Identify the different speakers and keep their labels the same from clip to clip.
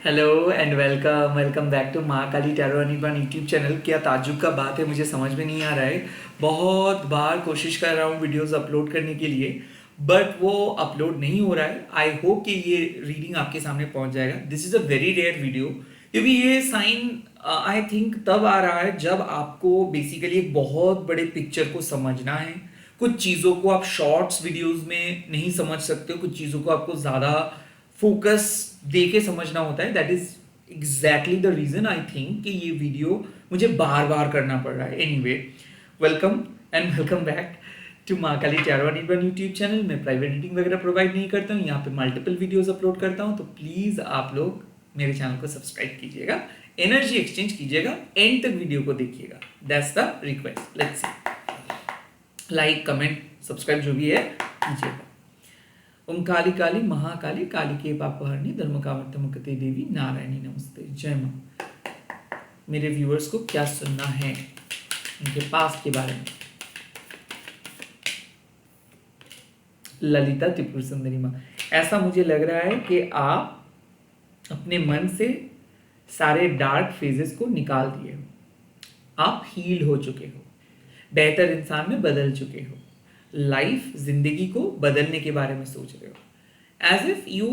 Speaker 1: Hello and welcome welcome back to Mahakali tarot Anirban YouTube channel. क्या ताज्जुब का बात है, मुझे समझ में नहीं आ रहा है। बहुत बार कोशिश कर रहा हूँ वीडियोस अपलोड करने के लिए, बट वो अपलोड नहीं हो रहा है। आई होप कि ये रीडिंग आपके सामने पहुंच जाएगा। This is a very rare video, क्योंकि ये साइन आई थिंक तब आ रहा है जब आपको बेसिकली एक बहुत बड़े पिक्चर को समझना है। कुछ चीज़ों को आप शॉर्ट्स वीडियोस में नहीं समझ सकते हो, कुछ चीज़ों को आपको ज़्यादा फोकस दे के समझना होता है। That is exactly the reason I think कि ये वीडियो मुझे बार बार करना पड़ रहा है। Anyway, welcome and welcome back to Mahakali tarot Anirban YouTube channel. मैं प्राइवेट एडिटिंग वगैरह प्रोवाइड नहीं करता हूँ, यहाँ पे मल्टीपल वीडियोस अपलोड करता हूँ। तो प्लीज़ आप लोग मेरे चैनल को सब्सक्राइब कीजिएगा, एनर्जी एक्सचेंज कीजिएगा, एंड तक वीडियो को देखिएगा। That's the request. Let's see, like comment subscribe जो भी है कीजिएगा। ओम काली काली महाकाली काली के पापहरणी धर्म कामर्थमुक्ते देवी नारायणी नमस्ते। जय मां। मेरे व्यूअर्स को क्या सुनना है उनके पास्ट के बारे में। ललिता त्रिपुर सुंदरी मां, ऐसा मुझे लग रहा है कि आप अपने मन से सारे डार्क फेजेस को निकाल दिए हो। आप हील हो चुके हो, बेहतर इंसान में बदल चुके हो, लाइफ जिंदगी को बदलने के बारे में सोच रहे हो। As if you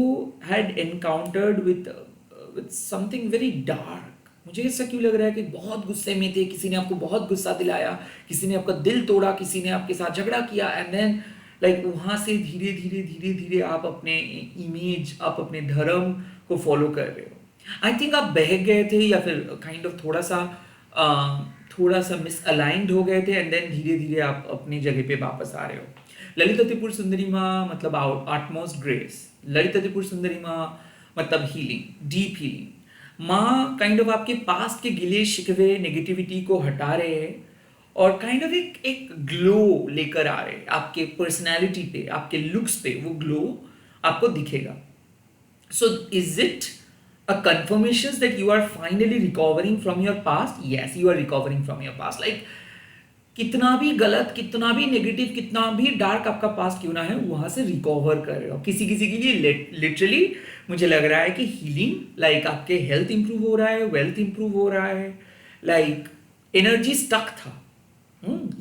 Speaker 1: had encountered with something very dark. मुझे ऐसा क्यों लग रहा है कि बहुत गुस्से में थे, किसी ने आपको बहुत गुस्सा दिलाया, किसी ने आपका दिल तोड़ा, किसी ने आपके साथ झगड़ा किया, एंड देन लाइक वहां से धीरे धीरे धीरे धीरे आप अपने इमेज, आप अपने धर्म को फॉलो कर रहे हो। आई थिंक आप बहक गए थे, या फिर काइंड ऑफ थोड़ा सा मिसअलाइंड हो गए थे, एंड देन धीरे धीरे आप अपनी जगह पे वापस आ रहे हो। ललिता त्रिपुर सुंदरी माँ मतलब आउटमोस्ट ग्रेस। ललिता त्रिपुर सुंदरी माँ मतलब हीलिंग, डीप हीलिंग। माँ काइंड ऑफ आपके पास्ट के गिले शिकवे नेगेटिविटी को हटा रहे हैं, और काइंड ऑफ एक एक ग्लो लेकर आ रहे हैं आपके पर्सनैलिटी पे, आपके लुक्स पे। वो ग्लो आपको दिखेगा। So is it a confirmation that you are finally recovering from your past? Yes, you are recovering from your past. Like कितना भी गलत, कितना भी नेगेटिव, कितना भी डार्क आपका पास्ट क्यों ना है, वहां से रिकवर कर रहे हो। किसी किसी के लिए लिटरली मुझे लग रहा है कि हीलिंग, लाइक आपके हेल्थ इंप्रूव हो रहा है, वेल्थ इंप्रूव हो रहा है, लाइक एनर्जी स्टक था।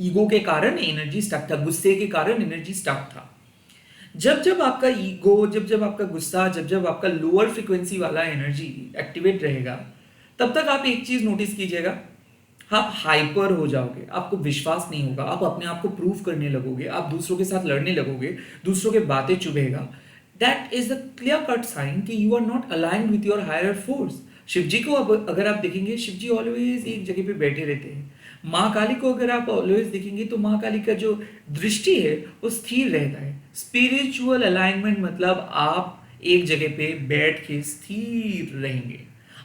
Speaker 1: ईगो के कारण एनर्जी स्टक था, गुस्से के कारण एनर्जी स्टक था। जब जब आपका ईगो, जब जब आपका गुस्सा, जब जब आपका लोअर फ्रीक्वेंसी वाला एनर्जी एक्टिवेट रहेगा, तब तक आप एक चीज नोटिस कीजिएगा, आप हाइपर हो जाओगे, आपको विश्वास नहीं होगा, आप अपने आप को प्रूव करने लगोगे, आप दूसरों के साथ लड़ने लगोगे, दूसरों के बातें चुभेगा। That is the clear cut sign कि you are not aligned with your higher force. Shiv ji को अब अगर आप देखेंगे, शिव जी ऑलवेज एक जगह पे बैठे रहते हैं। माँ काली को अगर आप ऑलवेज देखेंगे तो माँ काली का जो दृष्टि है वो स्थिर रहता है। स्पिरिचुअल अलाइनमेंट मतलब आप एक जगह पे बैठ के स्थिर रहेंगे।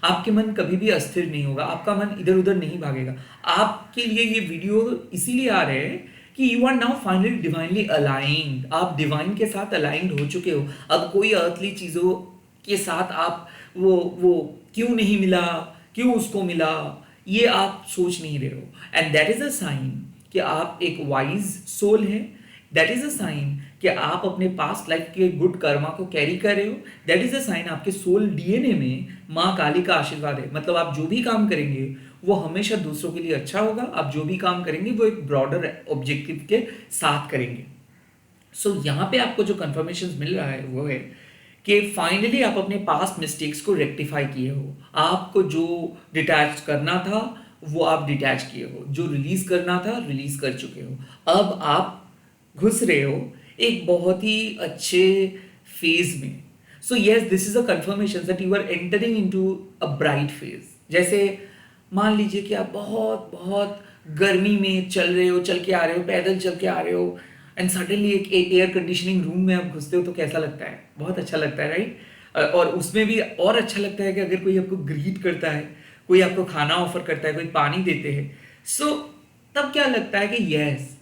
Speaker 1: आपके मन कभी भी अस्थिर नहीं होगा, आपका मन इधर उधर नहीं भागेगा। आपके लिए ये वीडियो इसीलिए आ रहे हैं कि you are now finally divinely aligned. आप डिवाइन के साथ अलाइंड हो चुके हो। अब कोई अर्थली चीजों के साथ आप वो क्यों नहीं मिला, क्यों उसको मिला, ये आप सोच नहीं रहे हो। And that is a sign कि आप एक वाइज सोल है। दैट इज अ साइन कि आप अपने पास्ट लाइफ के गुड कर्मा को कैरी कर रहे हो। दैट इज अ साइन आपके सोल डीएनए में माँ काली का आशीर्वाद है। मतलब आप जो भी काम करेंगे वो हमेशा दूसरों के लिए अच्छा होगा। आप जो भी काम करेंगे वो एक ब्रॉडर ऑब्जेक्टिव के साथ करेंगे। सो यहाँ पे आपको जो कंफर्मेशन मिल रहा है वो है कि फाइनली आप अपने पास्ट मिस्टेक्स को रेक्टिफाई किए हो। आपको जो डिटैच करना था वो आप डिटैच किए हो, जो रिलीज करना था रिलीज कर चुके हो। अब आप घुस रहे हो एक बहुत ही अच्छे फेज में। So yes, this is a confirmation that you are entering into a bright phase. जैसे मान लीजिए कि आप बहुत बहुत गर्मी में चल रहे हो, चल के आ रहे हो, पैदल चल के आ रहे हो, एंड सडनली एक एयर कंडीशनिंग रूम में आप घुसते हो तो कैसा लगता है? बहुत अच्छा लगता है, राइट? और उसमें भी और अच्छा लगता है कि अगर कोई आपको ग्रीट करता है, कोई आपको खाना ऑफर करता है, कोई पानी देते हैं। सो तब क्या लगता है कि yes,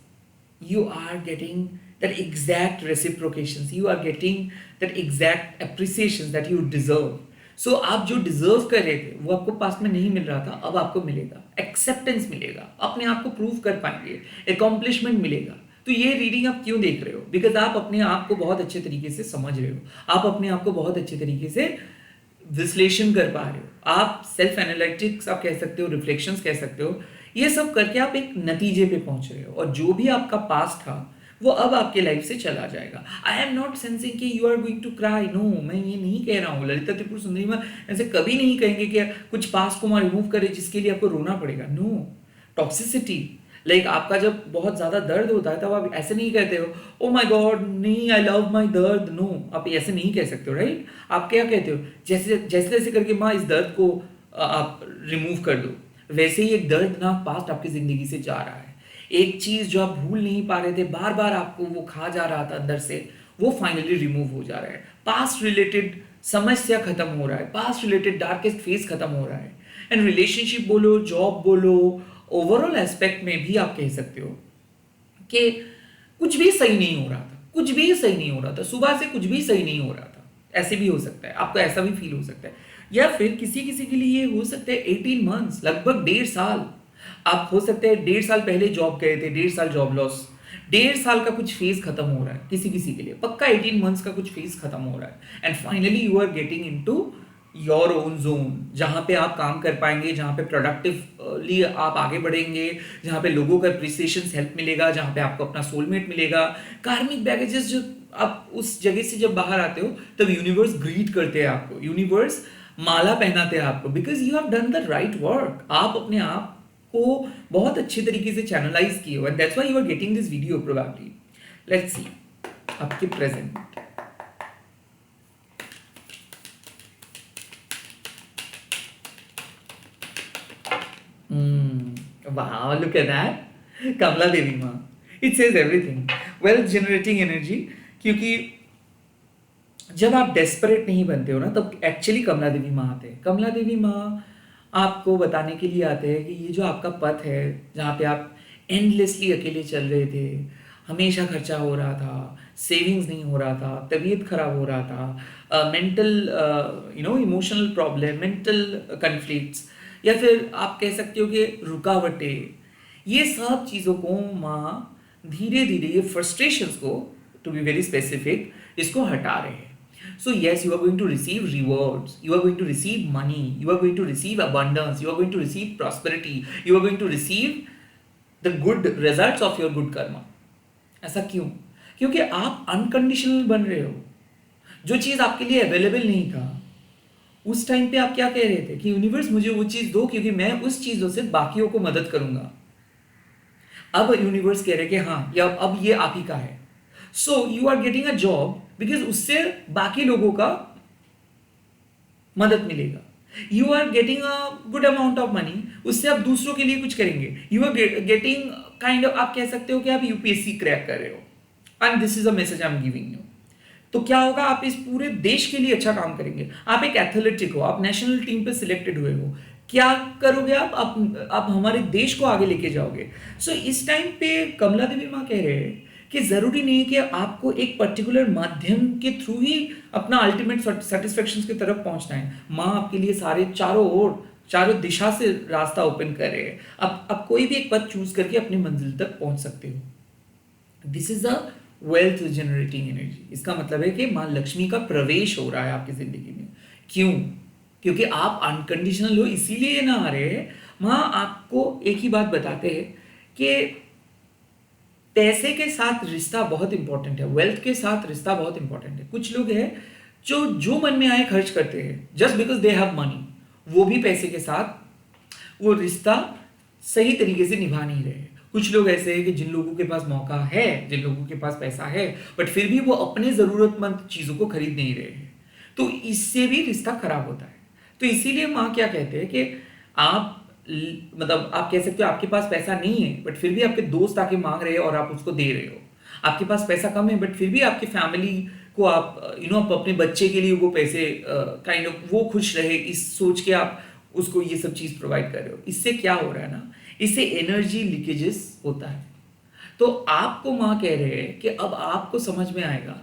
Speaker 1: you are getting that exact reciprocations, you are getting that exact appreciation that you deserve. So आप जो डिजर्व कर रहे थे वो आपको पास्ट में नहीं मिल रहा था, अब आपको मिलेगा। एक्सेप्टेंस मिलेगा, अपने आप को प्रूव कर पाएंगे, अकॉम्प्लिशमेंट मिलेगा। तो ये रीडिंग आप क्यों देख रहे हो? बिकॉज आप अपने आप को बहुत अच्छे तरीके से समझ रहे हो, आप अपने आप को बहुत अच्छे तरीके से विश्लेषण कर पा रहे हो, आप सेल्फ एनालिटिक्स आप कह सकते हो, रिफ्लेक्शंस कह सकते हो, ये सब करके आप एक नतीजे पे पहुंच रहे हो और जो भी आपका पास्ट था वो अब आपके लाइफ से चला जाएगा। आई एम नॉट सेंसिंग कि you are going to cry, no, मैं ये नहीं कह रहा हूँ। ललिता त्रिपुर सुंदरी में ऐसे कभी नहीं कहेंगे कि कुछ पास्ट को मैं रिमूव करे जिसके लिए आपको रोना पड़ेगा, नो। टॉक्सिसिटी, लाइक आपका जब बहुत ज़्यादा दर्द होता है तब आप ऐसे नहीं कहते हो ओ माय गॉड नहीं आई लव माय दर्द, नो, आप ऐसे नहीं कह सकते हो, राइट। आप क्या कहते हो, जैसे जैसे जैसे करके माँ इस दर्द को आप रिमूव कर दो, वैसे ही एक दर्दनाक पास्ट आपकी ज़िंदगी से जा रहा है। एक चीज़ जो आप भूल नहीं पा रहे थे, बार बार आपको वो खा जा रहा था अंदर से, वो फाइनली रिमूव हो जा रहा है। पास्ट रिलेटेड समस्या खत्म हो रहा है, पास्ट रिलेटेड डार्केस्ट फेज खत्म हो रहा है। एंड रिलेशनशिप बोलो, जॉब बोलो, ओवरऑल एस्पेक्ट में भी आप कह सकते हो कि कुछ भी सही नहीं हो रहा था, कुछ भी सही नहीं हो रहा था, सुबह से कुछ भी सही नहीं हो रहा था। ऐसे भी हो सकता है, आपको ऐसा भी फील हो सकता है। या फिर किसी किसी के लिए ये हो सकता है 18 मंथ्स, लगभग 1.5 साल। आप हो सकते हैं 1.5 साल पहले जॉब गए थे, 1.5 साल जॉब लॉस, 1.5 साल का कुछ फेज खत्म हो रहा है किसी किसी के लिए, पक्का 18 मंथ्स का कुछ फेज खत्म हो रहा है। And finally you are getting into your own zone, जहाँ पे आप काम कर पाएंगे, जहाँ पे प्रोडक्टिवली आप आगे बढ़ेंगे, जहाँ पे लोगों का अप्रिसिएशन हेल्प मिलेगा, जहाँ पे आपको अपना सोलमेट मिलेगा। कार्मिक बैगेजेस, जो आप उस जगह से जब बाहर आते हो तब यूनिवर्स ग्रीट करते हैं आपको, यूनिवर्स माला पहनाते हैं आपको, because you have done the right work. आप अपने आप को बहुत अच्छे तरीके से चैनलाइज किए हो and that's why you are getting this video probably. Let's see आपके present. Wow, look at that. Kamala Devi माँ, it says everything. Wealth generating energy, क्योंकि जब आप डेस्परेट नहीं बनते हो ना तब एक्चुअली कमला देवी माँ आते हैं। कमला देवी माँ आपको बताने के लिए आते हैं कि ये जो आपका पथ है जहाँ पे आप एंडलेसली अकेले चल रहे थे, हमेशा खर्चा हो रहा था, सेविंग्स नहीं हो रहा था, तबीयत खराब हो रहा था, mental emotional problem, mental conflicts, या फिर आप कह सकते हो कि रुकावटें, ये सब चीज़ों को माँ धीरे धीरे, ये फ्रस्ट्रेशंस को, टू बी वेरी स्पेसिफिक, इसको हटा रहे हैं। So yes, you are going to receive rewards, you are going to receive money, you are going to receive abundance, you are going to receive prosperity, you are going to receive the good results of your good karma. ऐसा क्यों? क्योंकि आप unconditional बन रहे हो। जो चीज़ आपके लिए अवेलेबल नहीं था उस टाइम पे आप क्या कह रहे थे कि यूनिवर्स मुझे वो चीज़ दो क्योंकि मैं उस चीज़ों से बाकियों को मदद करूंगा। अब यूनिवर्स कह रहे कि हाँ या अब ये आप ही का है। So you are getting a job because उससे बाकी लोगों का मदद मिलेगा। You are getting a good amount of money, उससे आप दूसरों के लिए कुछ करेंगे। You are getting kind of, आप कह सकते हो कि आप यूपीएससी क्रैक कर रहे हो and this is a message I am giving you. तो क्या होगा, आप इस पूरे देश के लिए अच्छा काम करेंगे। आप एक एथलेटिक हो, आप नेशनल टीम पे सिलेक्टेड हुए हो, क्या करोगे आप हमारे देश को आगे लेके जाओगे। सो इस टाइम पे कमला देवी माँ कह रहे हैं कि जरूरी नहीं कि आपको एक पर्टिकुलर माध्यम के थ्रू ही अपना अल्टीमेट सेटिस्फेक्शन की तरफ पहुंचना है। माँ आपके लिए सारे चारों ओर, चारों दिशा से रास्ता ओपन कर रहे हैं। आप कोई भी एक पथ चूज करके अपनी मंजिल तक पहुंच सकते हो। This is a wealth generating energy. इसका मतलब है कि माँ लक्ष्मी का प्रवेश हो रहा है आपकी जिंदगी में। क्यों? क्योंकि आप अनकंडीशनल हो, इसीलिए ये ना आ रहे हैं। माँ आपको एक ही बात बताते हैं कि पैसे के साथ रिश्ता बहुत इंपॉर्टेंट है, वेल्थ के साथ रिश्ता बहुत इंपॉर्टेंट है। कुछ लोग हैं जो मन में आए खर्च करते हैं just because they have money, वो भी पैसे के साथ वो रिश्ता सही तरीके से निभा नहीं रहे। कुछ लोग ऐसे हैं कि जिन लोगों के पास मौका है, जिन लोगों के पास पैसा है, बट फिर भी वो अपने जरूरतमंद चीजों को खरीद नहीं रहे हैं, तो इससे भी रिश्ता खराब होता है। तो इसीलिए माँ क्या कहते हैं कि आप मतलब आप कह सकते हो आपके पास पैसा नहीं है बट फिर भी आपके दोस्त आके मांग रहे हैं और आप उसको दे रहे हो। आपके पास पैसा कम है बट फिर भी आपकी फैमिली को आप आप अपने बच्चे के लिए वो पैसे काइंड ऑफ वो खुश रहे इस सोच के आप उसको ये सब चीज़ प्रोवाइड कर रहे हो। इससे क्या हो रहा है ना, इससे एनर्जी लीकेजेस होता है। तो आपको माँ कह रहे हैं कि अब आपको समझ में आएगा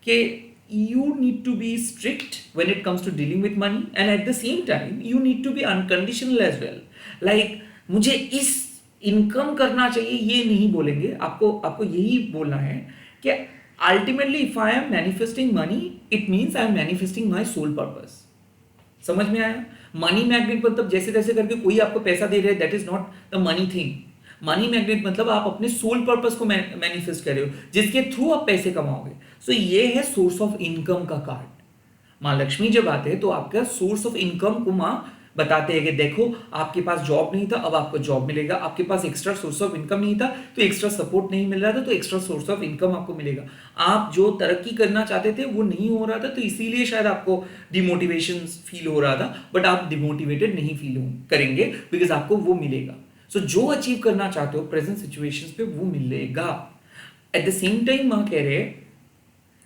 Speaker 1: कि you need to be strict when it comes to dealing with money and at the same time you need to be unconditional as well. Like मुझे इस इनकम करना चाहिए ये नहीं बोलेंगे, आपको यही बोलना है कि ultimately if I am manifesting money it means I am manifesting my soul purpose. समझ में आया? मनी मैग्नेट मतलब जैसे तैसे करके कोई आपको पैसा दे रहा है, that is not the money thing. Money magnet मतलब आप अपने सोल पर्पस को मैनिफेस्ट कर रहे हो, जिसके थ्रू आप पैसे कमाओगे। सो ये है सोर्स ऑफ इनकम का कार्ड। माँ लक्ष्मी जब आते हैं तो आपका सोर्स ऑफ इनकम को माँ बताते हैं कि देखो आपके पास जॉब नहीं था, अब आपको जॉब मिलेगा। आपके पास एक्स्ट्रा सोर्स ऑफ इनकम नहीं था तो एक्स्ट्रा सपोर्ट नहीं मिल रहा था, तो एक्स्ट्रा सोर्स ऑफ इनकम आपको मिलेगा। आप जो तरक्की करना चाहते थे वो नहीं हो रहा था, तो इसीलिए शायद आपको डिमोटिवेशन फील हो रहा था, बट आप डिमोटिवेटेड नहीं फील करेंगे बिकॉज आपको वो मिलेगा। सो जो अचीव करना चाहते हो प्रेजेंट सिचुएशंस पे वो मिलेगा। एट द सेम टाइम माँ कह रहे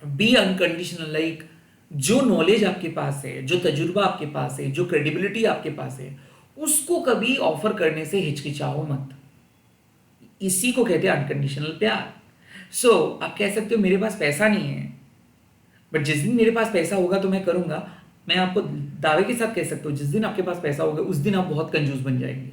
Speaker 1: बी अनकंडीशनल, लाइक जो नॉलेज आपके पास है, जो तजुर्बा आपके पास है, जो क्रेडिबिलिटी आपके पास है, उसको कभी ऑफर करने से हिचकिचाओ मत। इसी को कहते हैं अनकंडीशनल प्यार। सो आप कह सकते हो मेरे पास पैसा नहीं है, बट जिस दिन मेरे पास पैसा होगा तो मैं करूंगा। मैं आपको दावे के साथ कह सकता हूँ जिस दिन आपके पास पैसा होगा उस दिन आप बहुत कंजूस बन जाएंगे।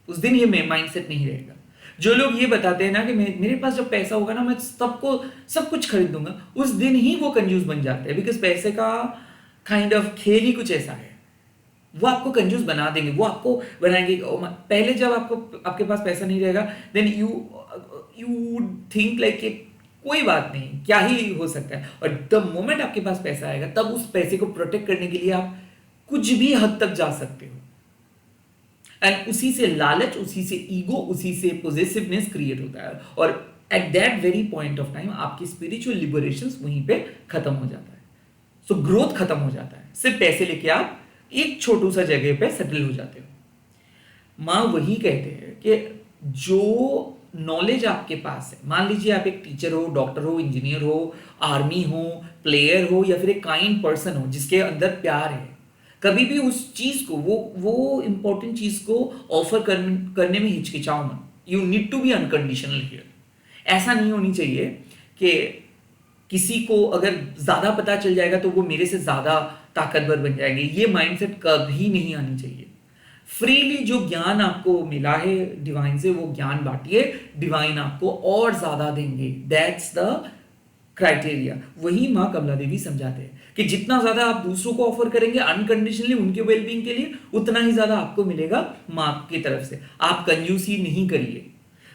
Speaker 1: उस दिन ये माइंडसेट नहीं रहेगा। जो लोग ये बताते हैं ना कि मेरे पास जब पैसा होगा ना मैं सबको सब कुछ खरीद दूंगा, उस दिन ही वो कंजूस बन जाते हैं। बिकॉज पैसे का काइंड ऑफ खेल ही कुछ ऐसा है, वो आपको कंजूस बना देंगे, वो आपको बनाएंगे। पहले जब आपके पास पैसा नहीं रहेगा देन यू थिंक लाइक कोई बात नहीं, क्या ही हो सकता है। और द मोमेंट आपके पास पैसा आएगा तब उस पैसे को प्रोटेक्ट करने के लिए आप कुछ भी हद तक जा सकते हो। एंड उसी से लालच, उसी से ईगो, उसी से पोजेसिवनेस क्रिएट होता है। और at that very point of time आपकी स्पिरिचुअल लिबरेशन वहीं पे खत्म हो जाता है। सो ग्रोथ खत्म हो जाता है। सिर्फ पैसे लेके आप एक छोटू सा जगह पे सेटल हो जाते हो। माँ वही कहते हैं कि जो नॉलेज आपके पास है, मान लीजिए आप एक टीचर हो, डॉक्टर हो, इंजीनियर हो, आर्मी हो, प्लेयर हो, या फिर एक काइंड पर्सन हो जिसके अंदर प्यार है, कभी भी उस चीज को, वो इंपॉर्टेंट चीज को ऑफर करने में हिचकिचाओ मत। You need to be unconditional here. ऐसा नहीं होनी चाहिए कि किसी को अगर ज्यादा पता चल जाएगा तो वो मेरे से ज्यादा ताकतवर बन जाएंगे। ये माइंडसेट कभी नहीं आनी चाहिए। फ्रीली जो ज्ञान आपको मिला है डिवाइन से, वो ज्ञान बांटिए, डिवाइन आपको और ज्यादा देंगे। That's the criteria. वही माँ कमला देवी समझाते हैं कि जितना ज्यादा आप दूसरों को ऑफर करेंगे अनकंडीशनली उनके वेलबींग के लिए, उतना ही ज्यादा आपको मिलेगा माँ की तरफ से। आप कंजूसी नहीं करिए।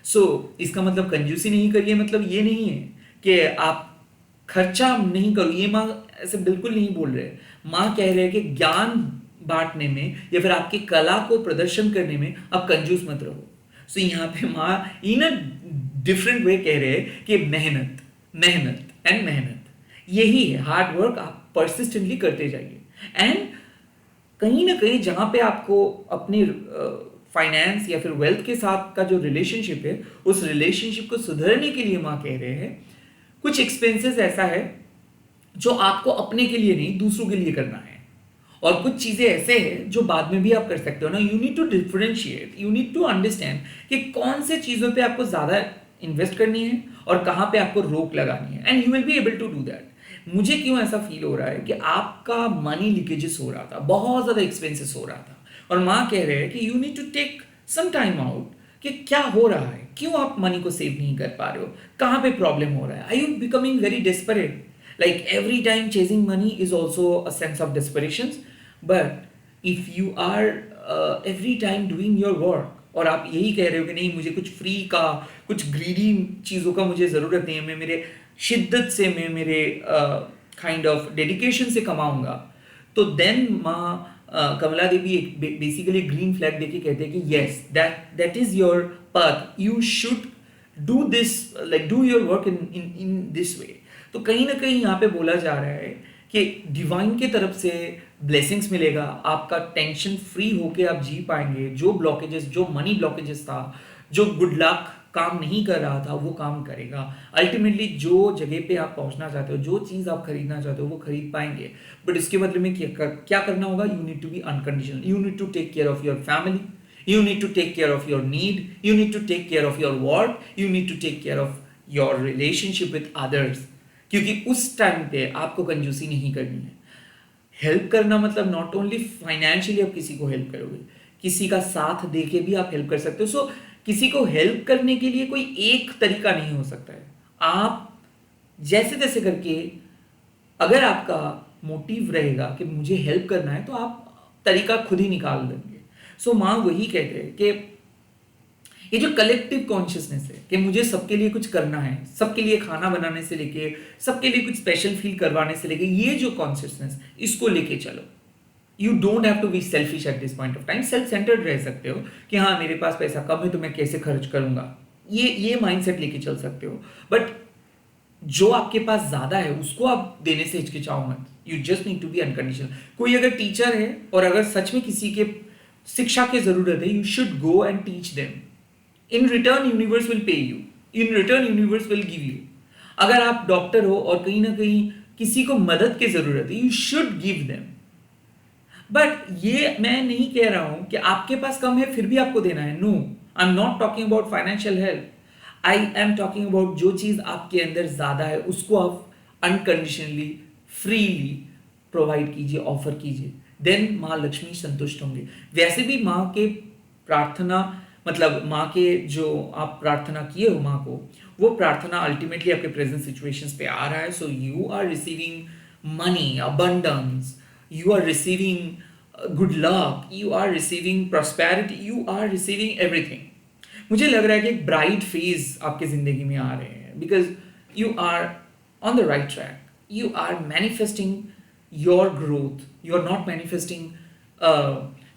Speaker 1: सो इसका मतलब कंजूसी नहीं करिए मतलब ये नहीं है कि आप खर्चा नहीं करो, ये माँ ऐसे बिल्कुल नहीं बोल रहे। माँ कह रहे हैं कि ज्ञान बांटने में या फिर आपकी कला को प्रदर्शन करने में आप कंजूस मत रहो। सो यहाँ पे माँ इन अ डिफरेंट वे कह रहे हैं कि मेहनत मेहनत एंड मेहनत, यही है हार्ड वर्क। आप परसिस्टेंटली करते जाइए। एंड कहीं ना कहीं जहां पे आपको अपनी फाइनेंस या फिर वेल्थ के साथ का जो रिलेशनशिप है, उस रिलेशनशिप को सुधारने के लिए माँ कह रहे हैं कुछ एक्सपेंसेस ऐसा है जो आपको अपने के लिए नहीं दूसरों के लिए करना है, और कुछ चीजें ऐसे हैं जो बाद में भी आप कर सकते हो ना। You need to differentiate, you need to understand कि कौन से चीजों पे आपको ज्यादा इन्वेस्ट करनी है और कहां पे आपको रोक लगानी है, and you will be able to do that. मुझे क्यों ऐसा फील हो रहा है कि आपका मनी लीकेजेस हो रहा था, बहुत ज्यादा एक्सपेंसेस हो रहा था, और माँ कह रहे हैं कि you need to take some time out कि क्या हो रहा है, क्यों आप मनी को सेव नहीं कर पा रहे हो, कहाँ पे प्रॉब्लम हो रहा है। Are you becoming very desperate? Like every time chasing money is also a sense of desperation, but if you are every time doing your work और आप यही कह रहे हो कि नहीं मुझे कुछ फ्री का, कुछ ग्रीडी चीज़ों का मुझे ज़रूरत नहीं है, मैं मेरे शिद्दत से, मैं मेरे काइंड ऑफ डेडिकेशन से कमाऊंगा, तो देन माँ कमला देवी बेसिकली ग्रीन फ्लैग देके कहते हैं कि yes that is your path, you should do this, like do your work in this way. तो कहीं ना कहीं यहाँ पे बोला जा रहा है कि डिवाइन की तरफ से ब्लेसिंग्स मिलेगा, आपका टेंशन फ्री होके आप जी पाएंगे। जो ब्लॉकेजेस, जो मनी ब्लॉकेजेस था, जो गुड लक काम नहीं कर रहा था, वो काम करेगा। अल्टीमेटली जो जगह पे आप पहुंचना चाहते हो, जो चीज़ आप खरीदना चाहते हो, वो खरीद पाएंगे। बट इसके बदले में क्या करना होगा? You need to be unconditional, you need to take care of your family, you need to take care of your need, you need to take care of your work, you need to take care of your relationship with others। क्योंकि उस time पे आपको कंजूसी नहीं करनी है। Help करना मतलब नॉट ओनली फाइनेंशियली आप किसी को हेल्प करोगे, किसी का साथ दे के भी आप हेल्प कर सकते हो। सो किसी को हेल्प करने के लिए कोई एक तरीका नहीं हो सकता है। आप जैसे तैसे करके, अगर आपका मोटिव रहेगा कि मुझे हेल्प करना है, तो आप तरीका खुद ही निकाल लेंगे। सो माँ वही कहते हैं कि ये जो कलेक्टिव कॉन्शियसनेस है कि मुझे सबके लिए कुछ करना है, सबके लिए खाना बनाने से लेके सबके लिए कुछ स्पेशल फील करवाने से लेके, ये जो कॉन्शियसनेस, इसको लेके चलो। You don't have to be selfish at this point of time. Self centred रह सकते हो कि हाँ मेरे पास पैसा कम है तो मैं कैसे खर्च करूंगा, ये माइंडसेट लेके चल सकते हो। बट जो आपके पास ज्यादा है उसको आप देने से हिचकिचाओ मत। You just need to be unconditional. कोई अगर टीचर है और अगर सच में किसी के शिक्षा की जरूरत है, you should go and teach them. In return universe will pay you, in return universe will give you. अगर आप डॉक्टर हो और कहीं ना कहीं किसी को मदद की जरूरत है, you should give them. But ये मैं नहीं कह रहा हूं कि आपके पास कम है फिर भी आपको देना है। No, I am not talking about financial help. I am talking about जो चीज आपके अंदर ज्यादा है उसको आप अनकंडीशनली फ्रीली प्रोवाइड कीजिए, ऑफर कीजिए। देन माँ लक्ष्मी संतुष्ट होंगे। वैसे भी माँ के प्रार्थना, मतलब माँ के जो आप प्रार्थना किए हो माँ को, वो प्रार्थना अल्टीमेटली आपके प्रेजेंट सिचुएशंस पे आ रहा है। So you are receiving money, abundance, you are receiving good luck, you are receiving prosperity, you are receiving everything. मुझे लग रहा है कि एक ब्राइट फेज आपके जिंदगी में आ रहे हैं, because you are on the right track. You are manifesting your growth, you are not manifesting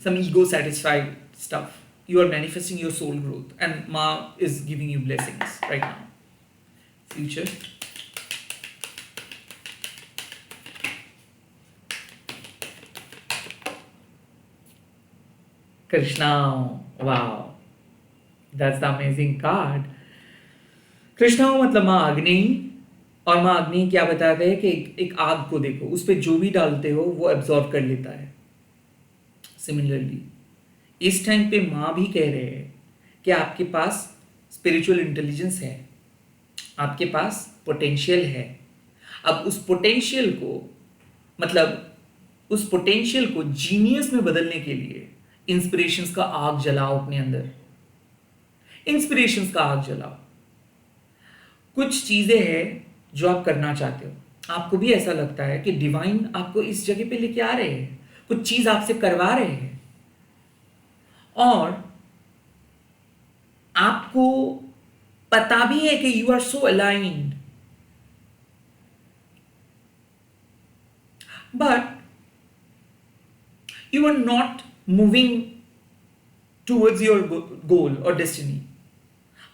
Speaker 1: some ego satisfied stuff. You are manifesting your soul growth, and Ma is giving you blessings right now. Future. Krishna, wow, that's the amazing card. Krishna मतलब माँ अग्नि, और माँ अग्नि क्या बताते हैं कि एक आग को देखो, उस पर जो भी डालते हो वो एब्जॉर्ब कर लेता है। सिमिलरली इस टाइम पे माँ भी कह रहे हैं कि आपके पास स्पिरिचुअल इंटेलिजेंस है, आपके पास पोटेंशियल है। अब उस पोटेंशियल को, मतलब उस पोटेंशियल को जीनियस में बदलने के लिए इंस्पिरेशंस का आग जलाओ अपने अंदर। इंस्पिरेशंस का आग जलाओ। कुछ चीजें हैं जो आप करना चाहते हो, आपको भी ऐसा लगता है कि डिवाइन आपको इस जगह पे लेके आ रहे हैं, कुछ चीज आपसे करवा रहे हैं, और आपको पता भी है कि you are so aligned, but you are not moving towards your goal और डेस्टिनी।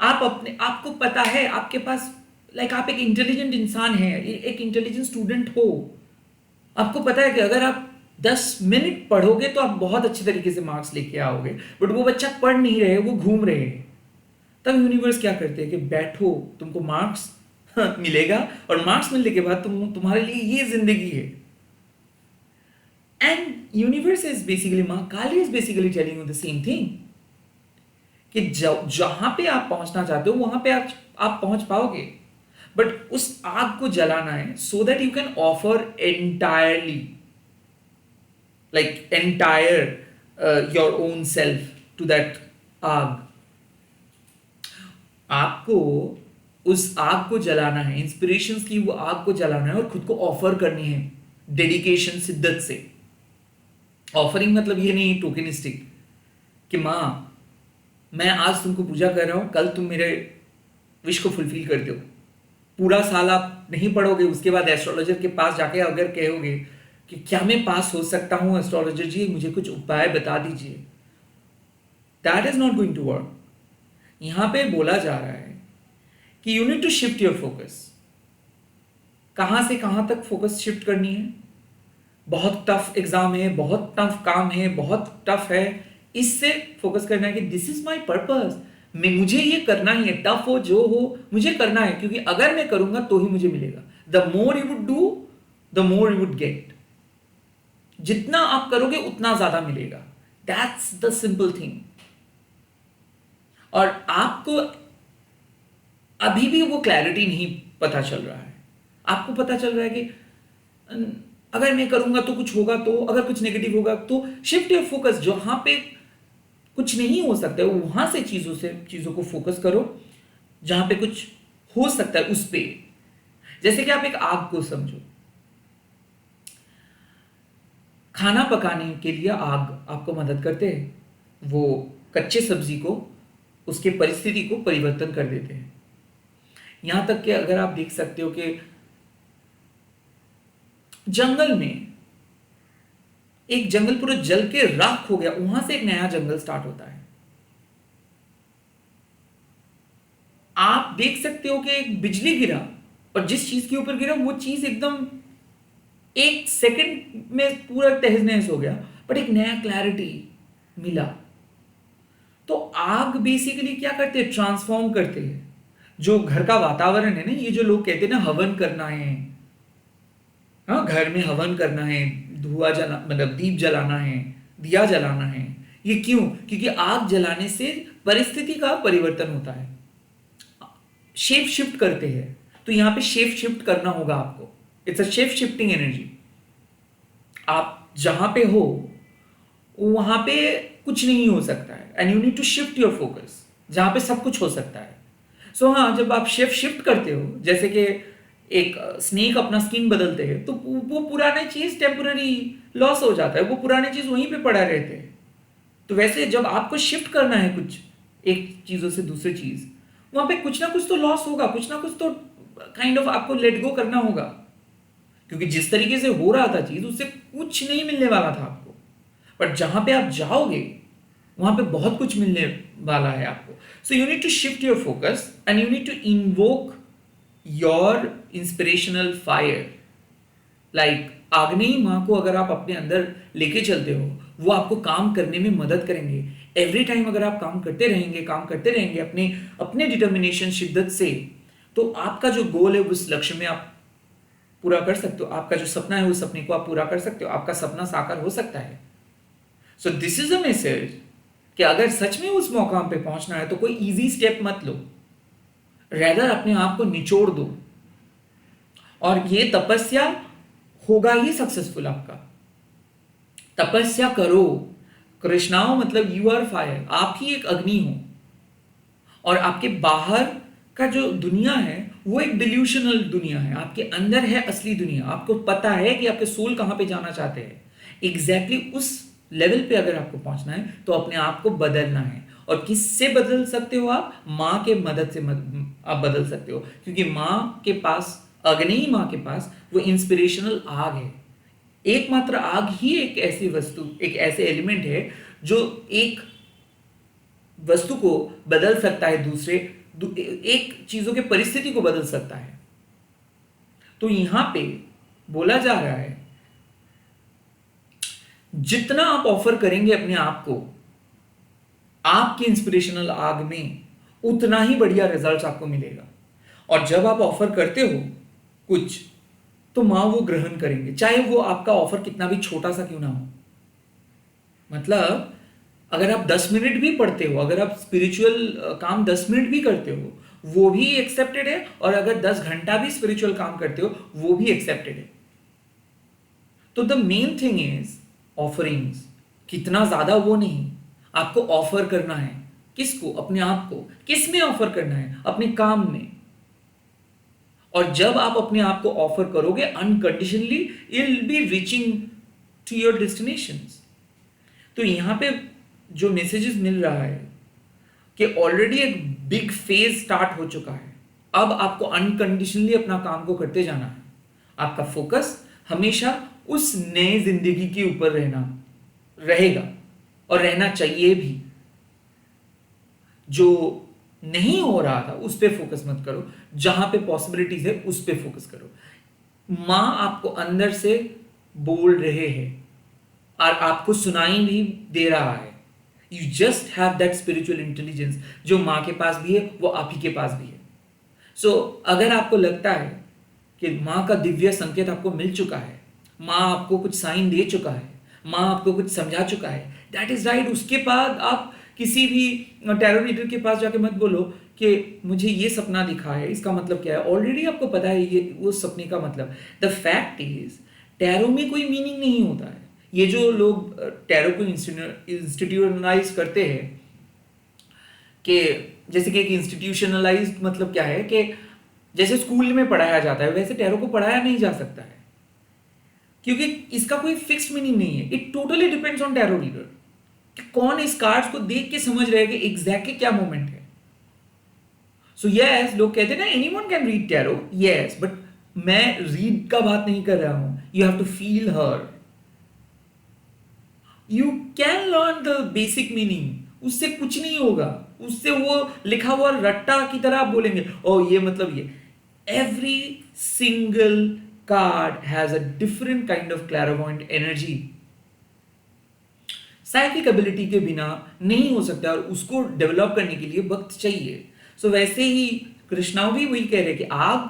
Speaker 1: आप अपने आपको पता है, आपके पास आप एक इंटेलिजेंट इंसान है, एक इंटेलिजेंट स्टूडेंट हो। आपको पता है कि अगर आप 10 मिनट पढ़ोगे तो आप बहुत अच्छे तरीके से मार्क्स लेके आओगे, बट वो बच्चा पढ़ नहीं रहे, वो घूम रहे हैं। तब यूनिवर्स क्या करते हैं कि बैठो, तुमको मार्क्स मिलेगा, और मार्क्स मिलने के बाद तुम्हारे लिए ये जिंदगी है। एंड यूनिवर्स इज बेसिकली, माँ Kali is basically telling you the same thing कि जहां पे आप पहुंचना चाहते हो वहां पे आप पहुंच पाओगे, बट उस आग को जलाना है so that you can offer entirely, entire your own self to that आग। आपको उस आग को जलाना है, इंस्पिरेशंस की वो आग को जलाना है और खुद को ऑफर करनी है डेडिकेशन, शिद्दत से। ऑफरिंग मतलब ये नहीं टोकनिस्टिक कि माँ मैं आज तुमको पूजा कर रहा हूं, कल तुम मेरे विश को फुलफिल कर दो। पूरा साल आप नहीं पढ़ोगे, उसके बाद एस्ट्रोलॉजर के पास जाके अगर कहोगे कि क्या मैं पास हो सकता हूं एस्ट्रोलॉजर जी, मुझे कुछ उपाय बता दीजिए, that is not going to work. यहां पे बोला जा रहा है कि you need to shift your focus. कहां से कहां तक फोकस शिफ्ट करनी है? बहुत टफ एग्जाम है, बहुत टफ काम है, बहुत टफ है, इससे फोकस करना है कि दिस इज माई पर्पस, मुझे ये करना ही है, टफ हो जो हो मुझे करना है, क्योंकि अगर मैं करूंगा तो ही मुझे मिलेगा। The more you would do the more you would get. जितना आप करोगे उतना ज्यादा मिलेगा। That's the simple thing. और आपको अभी भी वो क्लैरिटी नहीं पता चल रहा है। आपको पता चल रहा है कि अगर मैं करूंगा तो कुछ होगा, तो अगर कुछ नेगेटिव होगा तो शिफ्ट योर फोकस। जहां पे कुछ नहीं हो सकता है वहां से चीजों को फोकस करो, जहां पे कुछ हो सकता है उस पे। जैसे कि आप एक आग को समझो, खाना पकाने के लिए आग आपको मदद करते हैं। वो कच्चे सब्जी को, उसके परिस्थिति को परिवर्तन कर देते हैं। यहां तक कि अगर आप देख सकते हो कि जंगल में एक जंगल पूरा जल के राख हो गया, वहां से एक नया जंगल स्टार्ट होता है। आप देख सकते हो कि एक बिजली गिरा और जिस चीज के ऊपर गिरा वो चीज एकदम एक सेकंड में पूरा तहस नहस हो गया, बट एक नया क्लैरिटी मिला। तो आग बेसिकली क्या करते हैं, ट्रांसफॉर्म करते हैं। जो घर का वातावरण है ना, ये जो लोग कहते हैं ना हवन करना है, हाँ घर में हवन करना है, धुआं जला मतलब दीप जलाना है, दिया जलाना है, ये क्यों? क्योंकि आग जलाने से परिस्थिति का परिवर्तन होता है, शेप शिफ्ट करते हैं। तो यहां पे शेप शिफ्ट करना होगा आपको। It's a shape shifting energy. आप जहां पे हो वहां पे कुछ नहीं हो सकता है, and you need to shift your focus जहां पे सब कुछ हो सकता है। सो हाँ, जब आप शेप शिफ्ट करते हो, जैसे कि एक स्नेक अपना स्किन बदलते हैं, तो वो पुराने चीज टेम्पररी लॉस हो जाता है, वो पुराने चीज वहीं पे पड़ा रहते हैं। तो वैसे जब आपको शिफ्ट करना है कुछ एक चीजों से दूसरी चीज, वहां पे कुछ ना कुछ तो लॉस होगा, कुछ ना कुछ तो काइंड ऑफ आपको लेट गो करना होगा। क्योंकि जिस तरीके से हो रहा था चीज, उससे कुछ नहीं मिलने वाला था आपको। बट जहां पे आप जाओगे वहां पे बहुत कुछ मिलने वाला है आपको। So you need to shift your focus and you need to invoke your inspirational fire. Like आग्नेय माँ को अगर आप अपने अंदर लेके चलते हो, वो आपको काम करने में मदद करेंगे। एवरी टाइम अगर आप काम करते रहेंगे अपने अपने डिटर्मिनेशन शिद्दत से, तो आपका जो गोल है उस लक्ष्य में आप पूरा कर सकते हो। आपका जो सपना है उस सपने को आप पूरा कर सकते हो। आपका सपना साकार हो सकता है। So this is a message कि अगर सच में उस मौकाम पे पहुंचना है तो कोई इजी स्टेप मत लो, रेदर अपने आप को निचोड़ दो, और ये तपस्या होगा ही सक्सेसफुल। आपका तपस्या करो। कृष्णाओ मतलब यू आर फायर, आप ही एक अग्नि हो, और आपके बाहर का जो दुनिया है वो एक डिल्यूशनल दुनिया है। आपके अंदर है असली दुनिया। आपको पता है कि आपके सोल कहां पे जाना चाहते हैं। एग्जैक्टली उस लेवल पे अगर आपको पहुंचना है तो अपने आप को बदलना है। और किससे बदल सकते हो आप? माँ के मदद से आप बदल सकते हो, क्योंकि माँ के पास, अग्नि माँ के पास वो इंस्पिरेशनल आग है। एकमात्र आग ही एक ऐसी वस्तु, एक ऐसे एलिमेंट है जो एक वस्तु को बदल सकता है, एक चीजों के परिस्थिति को बदल सकता है। तो यहां पे बोला जा रहा है, जितना आप ऑफर करेंगे अपने आप को आपकी इंस्पिरेशनल आग में, उतना ही बढ़िया रिजल्ट्स आपको मिलेगा। और जब आप ऑफर करते हो कुछ, तो मां वो ग्रहण करेंगे, चाहे वो आपका ऑफर कितना भी छोटा सा क्यों ना हो। मतलब अगर आप 10 मिनट भी पढ़ते हो, अगर आप स्पिरिचुअल काम 10 मिनट भी करते हो, वो भी एक्सेप्टेड है। और अगर 10 घंटा भी स्पिरिचुअल काम करते हो, वो भी एक्सेप्टेड है। तो the main thing is offerings. कितना ज्यादा वो नहीं, आपको ऑफर करना है। किसको? अपने आप को। किस में ऑफर करना है? अपने काम में। और जब आप अपने आप को ऑफर करोगे unconditionally, it will be reaching to your destinations. तो यहां पे जो मैसेजेस मिल रहा है कि ऑलरेडी एक बिग फेज स्टार्ट हो चुका है। अब आपको अनकंडीशनली अपना काम को करते जाना है। आपका फोकस हमेशा उस नए जिंदगी के ऊपर रहेगा, और रहना चाहिए भी। जो नहीं हो रहा था उस पर फोकस मत करो, जहां पे पॉसिबिलिटीज है उस पर फोकस करो। मां आपको अंदर से बोल रहे हैं और आपको सुनाई भी दे रहा है। You just have that spiritual intelligence, जो मां के पास भी है वो आप ही के पास भी है। सो अगर आपको लगता है कि मां का दिव्य संकेत आपको मिल चुका है, मां आपको कुछ साइन दे चुका है, मां आपको कुछ समझा चुका है, दैट इज राइट। उसके बाद आप किसी भी टैरो रीडर के पास जाके मत बोलो कि मुझे ये सपना दिखा है, इसका मतलब क्या है। ऑलरेडी आपको पता है ये वो सपने का मतलब। द फैक्ट इज, टैरो में कोई मीनिंग नहीं होता है। ये जो लोग टैरो को इंस्टीट्यूशनलाइज करते हैं, कि जैसे कि एक इंस्टीट्यूशनलाइज मतलब क्या है, कि जैसे स्कूल में पढ़ाया जाता है वैसे टैरो को पढ़ाया नहीं जा सकता है। क्योंकि इसका कोई फिक्स मीनिंग नहीं है, it totally depends on tarot reader कि कौन इस कार्ड्स को देख के समझ रहे हैं कि एग्जैक्टली क्या मोमेंट है। सो यस, लोग कहते हैं ना anyone can read tarot, yes, but मैं रीड का बात नहीं कर रहा हूं, you have to feel her. You can learn the basic meaning, उससे कुछ नहीं होगा, उससे वो लिखा हुआ रट्टा की तरह आप बोलेंगे ओ ये मतलब ये। Every single card has a different kind of clairvoyant energy. Psychic ability के बिना नहीं हो सकता और उसको डेवलप करने के लिए वक्त चाहिए। सो वैसे ही कृष्णा भी वही कह रहे कि आग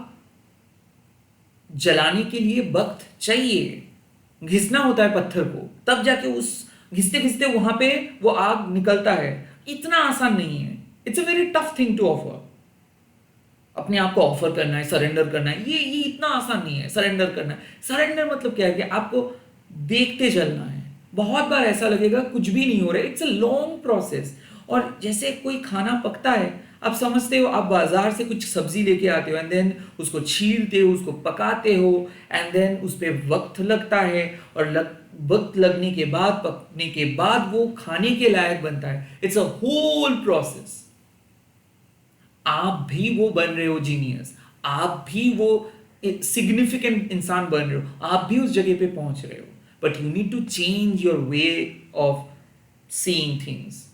Speaker 1: जलाने के लिए वक्त चाहिए, घिसना होता है पत्थर को, तब जाके उस घिसते घिसते वहां पे वो आग निकलता है। इतना आसान नहीं है, it's a very tough thing to offer. अपने आप को ऑफर करना है, सरेंडर करना है, ये इतना आसान नहीं है सरेंडर करना है। सरेंडर मतलब क्या है कि आपको देखते चलना है। बहुत बार ऐसा लगेगा कुछ भी नहीं हो रहा है, इट्स अ लॉन्ग प्रोसेस। और जैसे कोई खाना पकता है, आप समझते हो, आप बाजार से कुछ सब्जी लेके आते हो एंड देन उसको छीलते हो, उसको पकाते हो एंड देन उस पर वक्त लगता है और वक्त लगने के बाद, पकने के बाद वो खाने के लायक बनता है। It's a whole process. आप भी वो बन रहे हो जीनियस, आप भी वो सिग्निफिकेंट इंसान बन रहे हो, आप भी उस जगह पे पहुंच रहे हो, but you need to change your way of seeing things.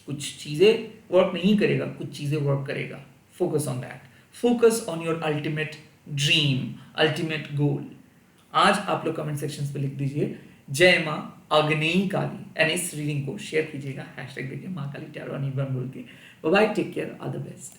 Speaker 1: कुछ चीजें वर्क नहीं करेगा, कुछ चीजें वर्क करेगा। Focus on that, focus on your ultimate dream, ultimate goal. आज आप लोग कमेंट सेक्शन पे लिख दीजिए जय माँ अग्नेयी काली एंड इस रीडिंग को शेयर कीजिएगा, हैशटैग देखिए माँ काली टैरो बोल के। Bye, take care, all the best.